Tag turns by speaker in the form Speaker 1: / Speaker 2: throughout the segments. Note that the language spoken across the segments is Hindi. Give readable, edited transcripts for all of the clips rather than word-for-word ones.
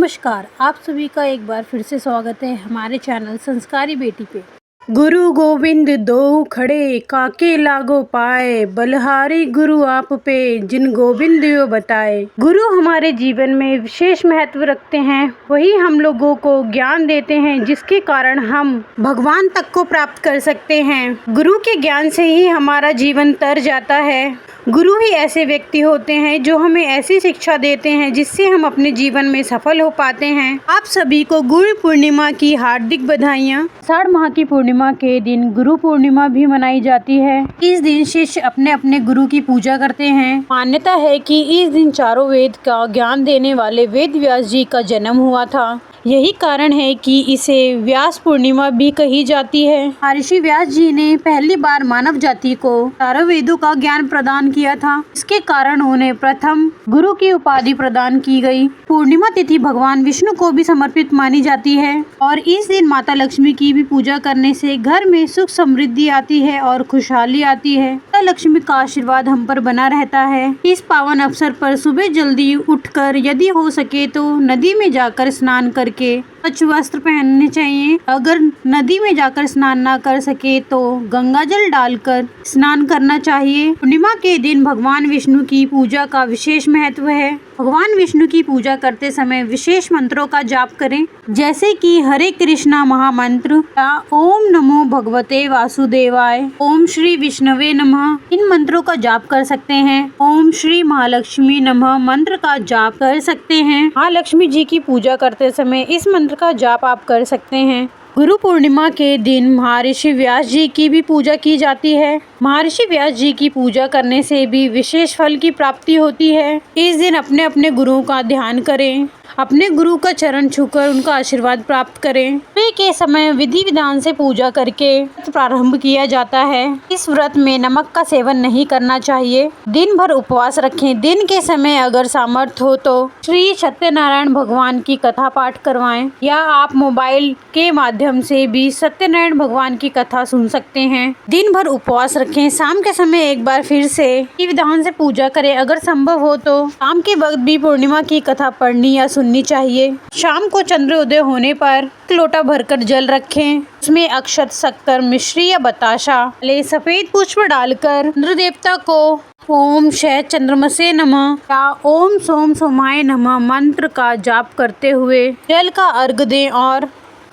Speaker 1: नमस्कार, आप सभी का एक बार फिर से स्वागत है हमारे चैनल संस्कारी बेटी पे। गुरु गोविंद दो खड़े काके लागो पाए, बलहारी गुरु आप पे जिन गोविंद यो बताए। गुरु हमारे जीवन में विशेष महत्व रखते हैं, वही हम लोगों को ज्ञान देते हैं जिसके कारण हम भगवान तक को प्राप्त कर सकते हैं। गुरु के ज्ञान से ही हमारा जीवन तर जाता है। गुरु ही ऐसे व्यक्ति होते हैं जो हमें ऐसी शिक्षा देते हैं जिससे हम अपने जीवन में सफल हो पाते हैं। आप सभी को गुरु पूर्णिमा की हार्दिक बधाइयाँ। आषाढ़ माह की पूर्णिमा के दिन गुरु पूर्णिमा भी मनाई जाती है। इस दिन शिष्य अपने अपने गुरु की पूजा करते हैं। मान्यता है कि इस दिन चारों वेद का ज्ञान देने वाले वेद व्यास जी का जन्म हुआ था। यही कारण है कि इसे व्यास पूर्णिमा भी कही जाती है। महर्षि व्यास जी ने पहली बार मानव जाति को चारों वेदों का ज्ञान प्रदान किया था। इसके कारण उन्हें प्रथम गुरु की उपाधि प्रदान की गई। पूर्णिमा तिथि भगवान विष्णु को भी समर्पित मानी जाती है और इस दिन माता लक्ष्मी की भी पूजा करने से घर में सुख समृद्धि आती है और खुशहाली आती है। माता लक्ष्मी का आशीर्वाद हम पर बना रहता है। इस पावन अवसर पर सुबह जल्दी उठकर यदि हो सके तो नदी में जाकर स्नान करके स्वच्छ वस्त्र पहनने चाहिए। अगर नदी में जाकर स्नान ना कर सके तो गंगा जल डालकर स्नान करना चाहिए। पूर्णिमा के दिन भगवान विष्णु की पूजा का विशेष महत्व है। भगवान विष्णु की पूजा करते समय विशेष मंत्रों का जाप करें, जैसे कि हरे कृष्णा महामंत्र या ओम नमो भगवते वासुदेवाय, ओम श्री विष्णवे नमः, इन मंत्रों का जाप कर सकते हैं। ओम श्री महालक्ष्मी नमः मंत्र का जाप कर सकते हैं। महालक्ष्मी जी की पूजा करते समय इस मंत्र का जाप आप कर सकते हैं। गुरु पूर्णिमा के दिन महर्षि व्यास जी की भी पूजा की जाती है। महर्षि व्यास जी की पूजा करने से भी विशेष फल की प्राप्ति होती है। इस दिन अपने अपने गुरुओं का ध्यान करें, अपने गुरु का चरण छूकर उनका आशीर्वाद प्राप्त करें। सुबह के समय विधि विधान से पूजा करके प्रारंभ किया जाता है। इस व्रत में नमक का सेवन नहीं करना चाहिए। दिन भर उपवास रखें। दिन के समय अगर सामर्थ्य हो तो श्री सत्यनारायण भगवान की कथा पाठ करवाएं या आप मोबाइल के माध्यम से भी सत्यनारायण भगवान की कथा सुन सकते हैं। दिन भर उपवास रखें। शाम के समय एक बार फिर से विधि विधान से पूजा करें। अगर संभव हो तो शाम के वक्त भी पूर्णिमा की कथा पढ़नी या सुननी चाहिए। शाम को चंद्रोदय होने पर एक लोटा भरकर जल रखें। उसमें अक्षत, शक्कर, मिश्री या बताशा ले सफेद पुष्प डालकर चंद्र देवता को ओम शय चंद्रमसे नमः या ओम सोम सोमाय नमः मंत्र का जाप करते हुए जल का अर्घ दें और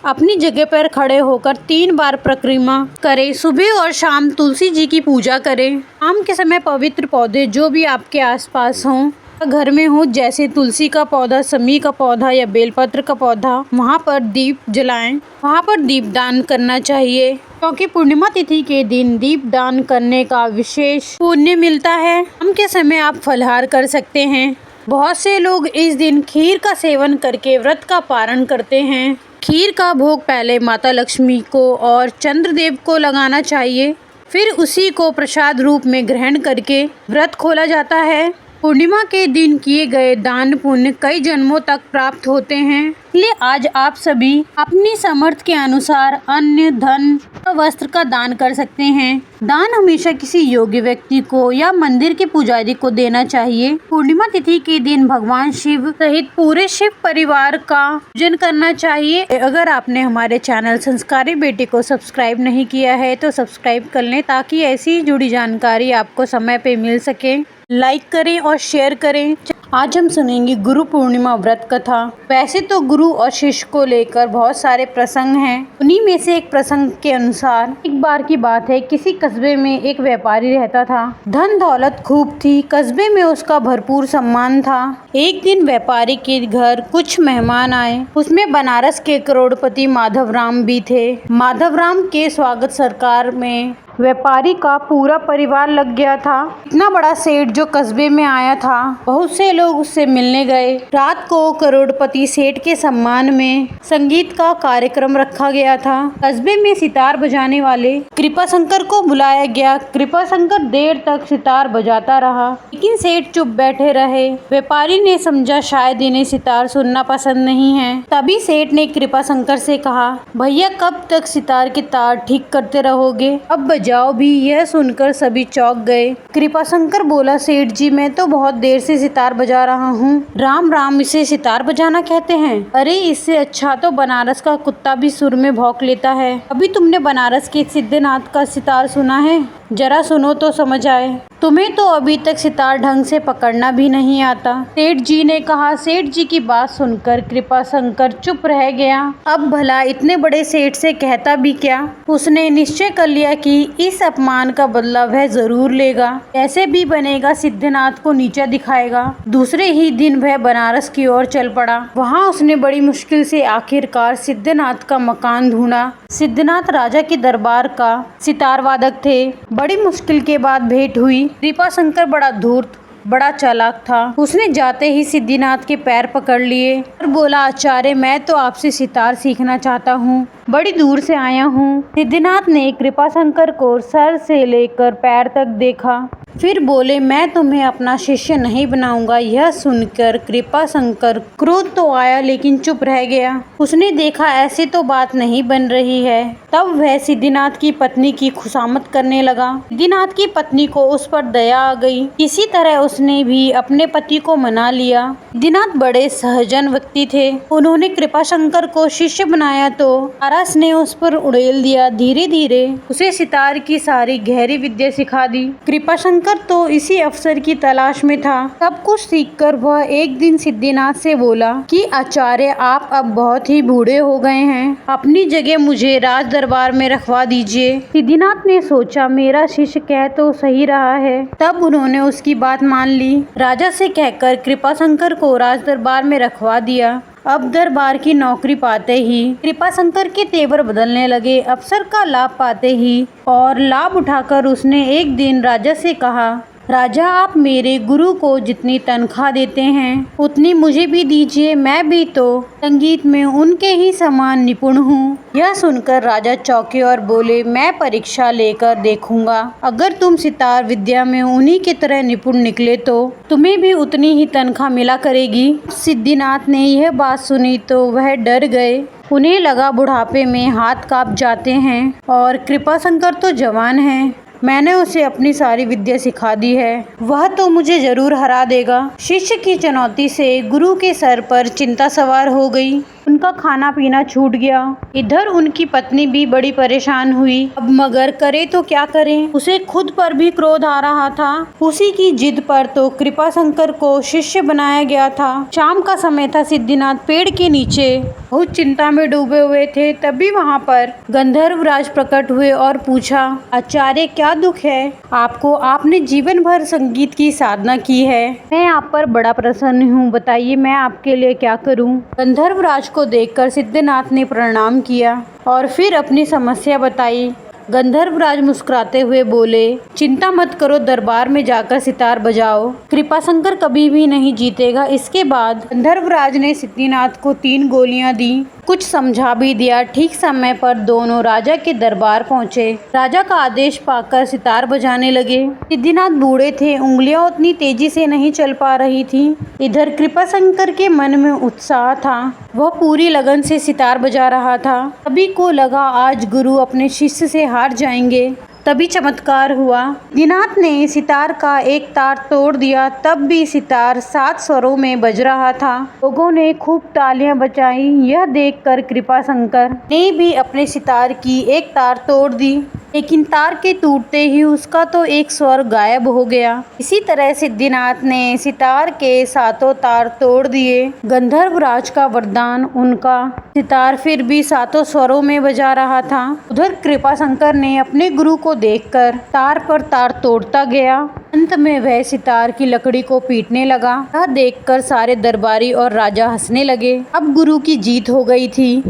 Speaker 1: अपनी जगह पर खड़े होकर 3 बार परिक्रमा करें। सुबह और शाम तुलसी जी की पूजा करें। शाम के समय पवित्र पौधे जो भी आपके आसपास हों, घर में हो, जैसे तुलसी का पौधा, समी का पौधा या बेलपत्र का पौधा, वहाँ पर दीप जलाएं। वहाँ पर दीप दान करना चाहिए, क्योंकि पूर्णिमा तिथि के दिन दीप दान करने का विशेष पुण्य मिलता है। शाम के समय आप फलाहार कर सकते हैं। बहुत से लोग इस दिन खीर का सेवन करके व्रत का पारण करते हैं। खीर का भोग पहले माता लक्ष्मी को और चंद्रदेव को लगाना चाहिए, फिर उसी को प्रसाद रूप में ग्रहण करके व्रत खोला जाता है। पूर्णिमा के दिन किए गए दान पुण्य कई जन्मों तक प्राप्त होते हैं। इसलिए आज आप सभी अपनी समर्थ के अनुसार अन्न, धन, वस्त्र का दान कर सकते हैं। दान हमेशा किसी योग्य व्यक्ति को या मंदिर के पुजारी को देना चाहिए। पूर्णिमा तिथि के दिन भगवान शिव सहित पूरे शिव परिवार का पूजन करना चाहिए। अगर आपने हमारे चैनल संस्कारी बेटी को सब्सक्राइब नहीं किया है तो सब्सक्राइब कर लें, ताकि ऐसी जुड़ी जानकारी आपको समय पे मिल सके। लाइक करें और शेयर करें। आज हम सुनेंगे गुरु पूर्णिमा व्रत कथा। वैसे तो गुरु और शिष्य को लेकर बहुत सारे प्रसंग हैं। उन्हीं में से एक प्रसंग के अनुसार एक बार की बात है, किसी कस्बे में एक व्यापारी रहता था। धन दौलत खूब थी, कस्बे में उसका भरपूर सम्मान था। एक दिन व्यापारी के घर कुछ मेहमान आए। उसमें बनारस के करोड़पति माधवराम भी थे। माधवराम के स्वागत सत्कार में व्यापारी का पूरा परिवार लग गया था। इतना बड़ा सेठ जो कस्बे में आया था, बहुत से लोग उससे मिलने गए। रात को करोड़पति सेठ के सम्मान में संगीत का कार्यक्रम रखा गया था। कस्बे में सितार बजाने वाले कृपाशंकर को बुलाया गया। कृपाशंकर देर तक सितार बजाता रहा, लेकिन सेठ चुप बैठे रहे। व्यापारी ने समझा शायद इन्हें सितार सुनना पसंद नहीं है। तभी सेठ ने कृपाशंकर से कहा, भैया कब तक सितार के तार ठीक करते रहोगे, अब बजाओ भी। यह सुनकर सभी चौंक गए। कृपाशंकर बोला, सेठ जी मैं तो बहुत देर से सितार बजा रहा हूँ। राम राम, इसे सितार बजाना कहते हैं? अरे इससे अच्छा तो बनारस का कुत्ता भी सुर में भौंक लेता है। अभी तुमने बनारस के सिद्धनाथ का सितार सुना है? जरा सुनो तो समझ आए। तुम्हें तो अभी तक सितार ढंग से पकड़ना भी नहीं आता, सेठ जी ने कहा। सेठ जी की बात सुनकर कृपाशंकर चुप रह गया। अब भला इतने बड़े सेठ से कहता भी क्या? उसने निश्चय कर लिया कि इस अपमान का बदला वह जरूर लेगा। कैसे भी बनेगा सिद्धनाथ को नीचा दिखाएगा। दूसरे ही दिन वह बनारस की ओर चल पड़ा। वहाँ उसने बड़ी मुश्किल से आखिरकार सिद्धनाथ का मकान ढूंढा। सिद्धनाथ राजा के दरबार का सितार वादक थे। बड़ी मुश्किल के बाद भेंट हुई। कृपाशंकर बड़ा धूर्त, बड़ा चालाक था। उसने जाते ही सिद्धिनाथ के पैर पकड़ लिए और बोला, आचार्य मैं तो आपसे सितार सीखना चाहता हूँ, बड़ी दूर से आया हूँ। सिद्धिनाथ ने कृपाशंकर को सर से लेकर पैर तक देखा, फिर बोले, मैं तुम्हें अपना शिष्य नहीं बनाऊंगा। यह सुनकर कृपाशंकर क्रोध तो आया लेकिन चुप रह गया। उसने देखा ऐसे तो बात नहीं बन रही है। तब वह सिद्धिनाथ की पत्नी की खुशामद करने लगा। सिद्धिनाथ की पत्नी को उस पर दया आ गई। किसी तरह उसने भी अपने पति को मना लिया। सिद्धिनाथ बड़े सहजन व्यक्ति थे। उन्होंने कृपाशंकर को शिष्य बनाया तो पारस ने उस पर उड़ेल दिया। धीरे धीरे उसे सितार की सारी गहरी विद्या सिखा दी। कृपाशंकर तो इसी अवसर की तलाश में था। सब कुछ सीखकर वह एक दिन सिद्धिनाथ से बोला कि आचार्य आप अब बहुत ही बूढ़े हो गए हैं, अपनी जगह मुझे राज दरबार में रखवा दीजिए। सिद्धिनाथ ने सोचा, मेरा शिष्य कह तो सही रहा है। तब उन्होंने उसकी बात मान ली। राजा से कहकर कृपाशंकर को राज दरबार में रखवा दिया। अब दरबार की नौकरी पाते ही कृपाशंकर के तेवर बदलने लगे। अवसर का लाभ पाते ही और लाभ उठाकर उसने एक दिन राजा से कहा, राजा आप मेरे गुरु को जितनी तनख्वाह देते हैं उतनी मुझे भी दीजिए। मैं भी तो संगीत में उनके ही समान निपुण हूँ। यह सुनकर राजा चौंके और बोले, मैं परीक्षा लेकर देखूंगा। अगर तुम सितार विद्या में उन्हीं की तरह निपुण निकले तो तुम्हें भी उतनी ही तनख्वाह मिला करेगी। सिद्धिनाथ ने यह बात सुनी तो वह डर गए। उन्हें लगा बुढ़ापे में हाथ कांप जाते हैं और कृपाशंकर तो जवान है, मैंने उसे अपनी सारी विद्या सिखा दी है, वह तो मुझे जरूर हरा देगा। शिष्य की चुनौती से गुरु के सर पर चिंता सवार हो गई। उनका खाना पीना छूट गया। इधर उनकी पत्नी भी बड़ी परेशान हुई। अब मगर करे तो क्या करें, उसे खुद पर भी क्रोध आ रहा था। उसी की जिद पर तो कृपाशंकर को शिष्य बनाया गया था। शाम का समय था। सिद्धिनाथ पेड़ के नीचे बहुत चिंता में डूबे हुए थे। तभी वहाँ पर गंधर्वराज प्रकट हुए और पूछा, आचार्य क्या दुख है आपको? आपने जीवन भर संगीत की साधना की है, मैं आप पर बड़ा प्रसन्न हूँ, बताइए मैं आपके लिए क्या करूँ? गंधर्वराज को देखकर सिद्धिनाथ ने प्रणाम किया और फिर अपनी समस्या बताई। गंधर्वराज मुस्कुराते हुए बोले, चिंता मत करो, दरबार में जाकर सितार बजाओ, कृपाशंकर कभी भी नहीं जीतेगा। इसके बाद गंधर्वराज ने सिद्धिनाथ को 3 गोलियां दी, कुछ समझा भी दिया। ठीक समय पर दोनों राजा के दरबार पहुंचे। राजा का आदेश पाकर सितार बजाने लगे। सिद्धिनाथ बूढ़े थे, उंगलियां उतनी तेजी से नहीं चल पा रही थी। इधर कृपाशंकर के मन में उत्साह था, वह पूरी लगन से सितार बजा रहा था। सभी को लगा आज गुरु अपने शिष्य से हार जाएंगे। तभी चमत्कार हुआ। सिद्धिनाथ ने सितार का एक तार तोड़ दिया। तब भी सितार 7 स्वरों में बज रहा था। लोगों ने खूब तालियां बजाई। यह देखकर कृपाशंकर ने भी अपने सितार की एक तार तोड़ दी, लेकिन तार के टूटते ही उसका तो एक स्वर गायब हो गया। इसी तरह सिद्धिनाथ ने सितार के 7 तार तोड़ दिए। गंधर्वराज का वरदान, उनका सितार फिर भी 7 स्वरों में बजा रहा था। उधर कृपाशंकर ने अपने गुरु को देखकर तार पर तार तोड़ता गया। अंत में वह सितार की लकड़ी को पीटने लगा। यह देखकर सारे दरबारी और राजा हंसने लगे। अब गुरु की जीत हो गई थी।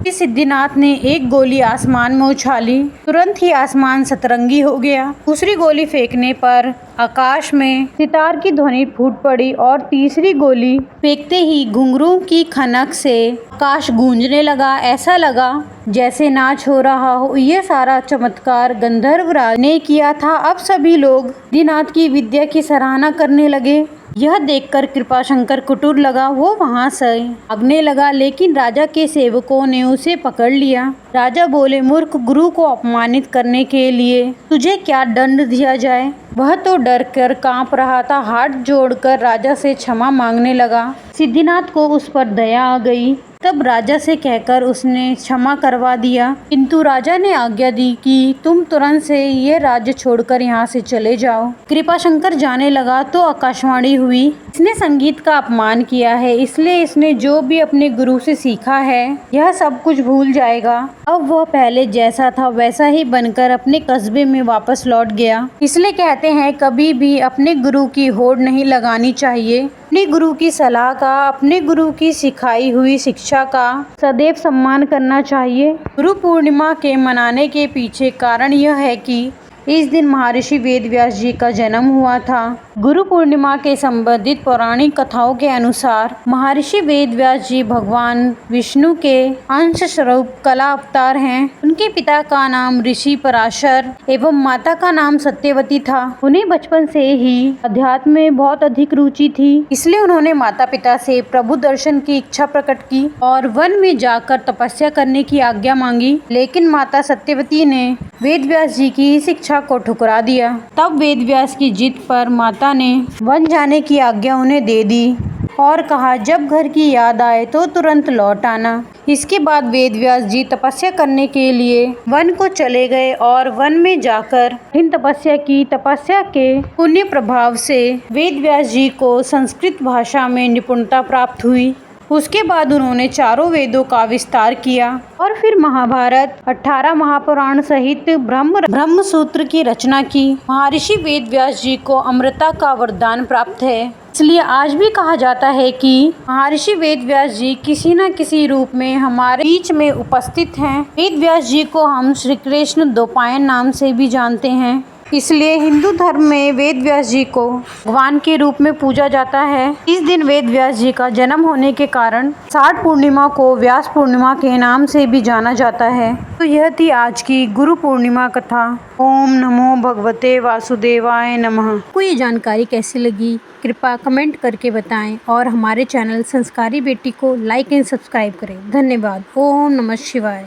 Speaker 1: सिद्धिनाथ ने एक गोली आसमान में उछाली, तुरंत ही आसमान सतरंगी हो गया। दूसरी गोली फेंकने पर आकाश में सितार की ध्वनि फूट पड़ी और तीसरी गोली फेंकते ही घुंघरू की खनक से आकाश गूंजने लगा। ऐसा लगा जैसे नाच हो रहा हो। यह सारा चमत्कार गंधर्वराज ने किया था। अब सभी लोग सिद्धिनाथ की विद्या की सराहना करने लगे। यह देखकर कृपाशंकर कुटुर लगा, वो वहां से भागने लगा, लेकिन राजा के सेवकों ने उसे पकड़ लिया। राजा बोले, मूर्ख, गुरु को अपमानित करने के लिए तुझे क्या दंड दिया जाए। वह तो डर कर कांप रहा था। हाथ जोड़कर राजा से क्षमा मांगने लगा। सिद्धिनाथ को उस पर दया आ गई। तब राजा से कहकर उसने क्षमा करवा दिया, किंतु राजा ने आज्ञा दी कि तुम तुरंत से ये राज्य छोड़कर यहाँ से चले जाओ। कृपाशंकर जाने लगा तो आकाशवाणी हुई, इसने संगीत का अपमान किया है, इसलिए इसने जो भी अपने गुरु से सीखा है यह सब कुछ भूल जाएगा। अब वह पहले जैसा था वैसा ही बनकर अपने कस्बे में वापस लौट गया। इसलिए कहते हैं कभी भी अपने गुरु की होड़ नहीं लगानी चाहिए। अपने गुरु की सलाह का, अपने गुरु की सिखाई हुई शिक्षा का सदैव सम्मान करना चाहिए। गुरु पूर्णिमा के मनाने के पीछे कारण यह है कि इस दिन महर्षि वेदव्यास जी का जन्म हुआ था। गुरु पूर्णिमा के संबंधित पौराणिक कथाओं के अनुसार महर्षि वेदव्यास जी भगवान विष्णु के अंश स्वरूप कला अवतार हैं। उनके पिता का नाम ऋषि पराशर एवं माता का नाम सत्यवती था। उन्हें बचपन से ही अध्यात्म में बहुत अधिक रुचि थी, इसलिए उन्होंने माता पिता से प्रभु दर्शन की इच्छा प्रकट की और वन में जाकर तपस्या करने की आज्ञा मांगी। लेकिन माता सत्यवती ने वेदव्यास जी की इस इच्छा को ठुकरा दिया। तब वेदव्यास की जिद पर माता ने वन जाने की आज्ञा उन्हें दे दी और कहा, जब घर की याद आए तो तुरंत लौट आना। इसके बाद वेदव्यास जी तपस्या करने के लिए वन को चले गए और वन में जाकर कठिन तपस्या की। तपस्या के पुण्य प्रभाव से वेदव्यास जी को संस्कृत भाषा में निपुणता प्राप्त हुई। उसके बाद उन्होंने चारों वेदों का विस्तार किया और फिर महाभारत, 18 महापुराण सहित ब्रह्म सूत्र की रचना की। महर्षि वेदव्यास जी को अमृता का वरदान प्राप्त है, इसलिए आज भी कहा जाता है कि महर्षि वेदव्यास जी किसी न किसी रूप में हमारे बीच में उपस्थित हैं। वेदव्यास जी को हम श्री कृष्ण द्वैपायन नाम से भी जानते हैं, इसलिए हिंदू धर्म में वेदव्यास जी को भगवान के रूप में पूजा जाता है। इस दिन वेदव्यास जी का जन्म होने के कारण आषाढ़ पूर्णिमा को व्यास पूर्णिमा के नाम से भी जाना जाता है। तो यह थी आज की गुरु पूर्णिमा कथा। ओम नमो भगवते वासुदेवाय नमः। आपको ये जानकारी कैसी लगी कृपया कमेंट करके बताएं और हमारे चैनल संस्कारी बेटी को लाइक एंड सब्सक्राइब करें। धन्यवाद। ओम नमः शिवाय।